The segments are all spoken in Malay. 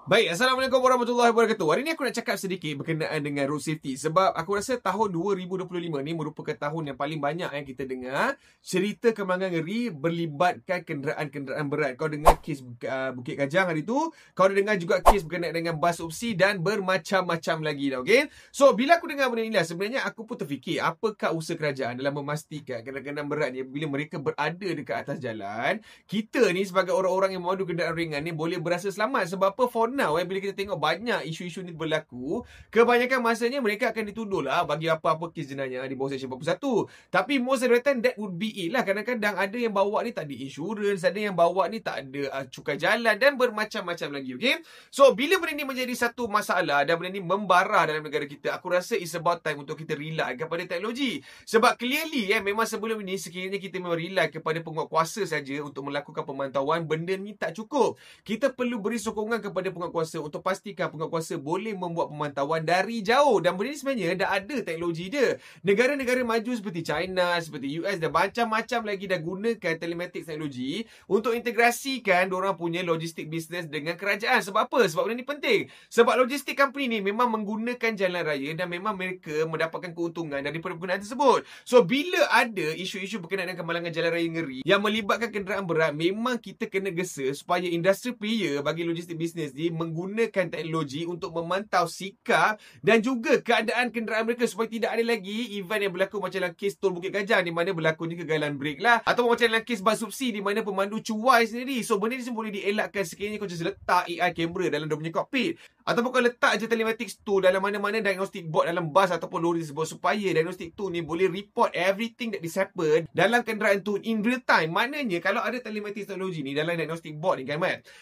Baik, Assalamualaikum warahmatullahi wabarakatuh. Hari ni aku nak cakap sedikit berkenaan dengan road safety. Sebab aku rasa tahun 2025 ni merupakan tahun yang paling banyak yang kita dengar cerita kemalangan ngeri berlibatkan kenderaan-kenderaan berat. Kau dengar kes Bukit Kajang hari tu, kau dah dengar juga kes berkenaan dengan bas opsi dan bermacam-macam lagi dah, okay? So, bila aku dengar benda ni lah, sebenarnya aku pun terfikir, apakah usaha kerajaan dalam memastikan kenderaan-kenderaan berat ni bila mereka berada dekat atas jalan, kita ni sebagai orang-orang yang memandu kenderaan ringan ni boleh berasa selamat. Sebab apa? For now, bila kita tengok banyak isu-isu ni berlaku, kebanyakan masanya mereka akan dituduh lah bagi apa-apa kes jenayah di bawah Seksyen 41. Tapi most of the time, that would be it lah. Kadang-kadang ada yang bawa ni tak ada insurans, ada yang bawa ni tak ada cukai jalan dan bermacam-macam lagi, okay? So, bila benda ni menjadi satu masalah dan benda ni membara dalam negara kita, aku rasa it's about time untuk kita rely kepada teknologi. Sebab clearly, memang sebelum ini sekiranya kita memang rely kepada penguatkuasa saja untuk melakukan pemantauan, benda ni tak cukup. Kita perlu beri sokongan kepada penguatkuasa untuk pastikan penguatkuasa boleh membuat pemantauan dari jauh. Dan benda ni sebenarnya dah ada teknologi dia. Negara-negara maju seperti China, seperti US dan macam-macam lagi dah gunakan telematics teknologi untuk integrasikan diorang punya logistik bisnes dengan kerajaan. Sebab apa? Sebab benda ni penting. Sebab logistik company ni memang menggunakan jalan raya dan memang mereka mendapatkan keuntungan daripada penggunaan tersebut. So, bila ada isu-isu berkenaan dengan kemalangan jalan raya ngeri yang melibatkan kenderaan berat, memang kita kena gesa supaya industri player bagi logistik bisnes ni menggunakan teknologi untuk memantau sikap dan juga keadaan kenderaan mereka supaya tidak ada lagi event yang berlaku macam dalam kes Tol Bukit Kajang di mana berlakunya kegagalan brake lah, atau macam dalam kes bas subsidi di mana pemandu cuai sendiri. So, benda ni semua boleh dielakkan sekiranya kau just letak AI kamera dalam dia punya cockpit, ataupun kau letak je telematics tool dalam mana-mana diagnostic board dalam bas ataupun lori tersebut, supaya diagnostic tool ni boleh report everything that is happen dalam kenderaan tu in real time. Maknanya kalau ada telematics teknologi ni dalam diagnostic board ni kan,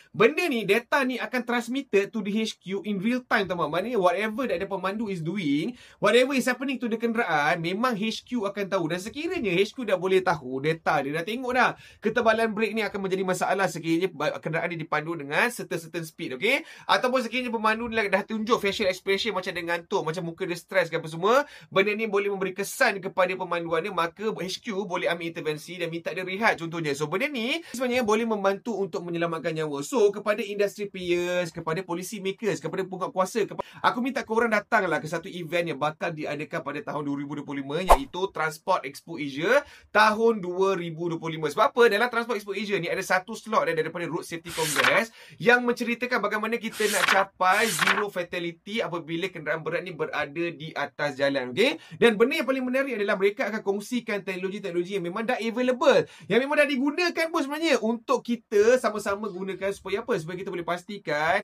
benda ni, data ni akan transmitted to the HQ in real time, tahu tak? Maknanya whatever that the pemandu is doing, whatever is happening to the kenderaan, memang HQ akan tahu. Dan sekiranya HQ dah boleh tahu data dia, dah tengok dah ketebalan brake ni akan menjadi masalah sekiranya kenderaan ni dipandu dengan certain speed, okay? Ataupun sekiranya pemandu ni dah tunjuk facial expression macam dia ngantuk, macam muka dia stress ke apa semua, benda ni boleh memberi kesan kepada pemanduan dia, maka HQ boleh ambil intervensi dan minta dia rehat contohnya. So, benda ni sebenarnya boleh membantu untuk menyelamatkan nyawa. So, kepada industry players, kepada policy makers, kepada penguatkuasa, aku minta korang datanglah ke satu event yang bakal diadakan pada tahun 2025, iaitu Transport Expo Asia tahun 2025. Sebab apa? Dalam Transport Expo Asia ni ada satu slot daripada Road Safety Congress yang menceritakan bagaimana kita nak capai zero fatality apabila kenderaan berat ni berada di atas jalan, okay? Dan benda yang paling menarik adalah mereka akan kongsikan teknologi-teknologi yang memang dah available, yang memang dah digunakan pun sebenarnya, untuk kita sama-sama gunakan supaya apa? Supaya kita boleh pastikan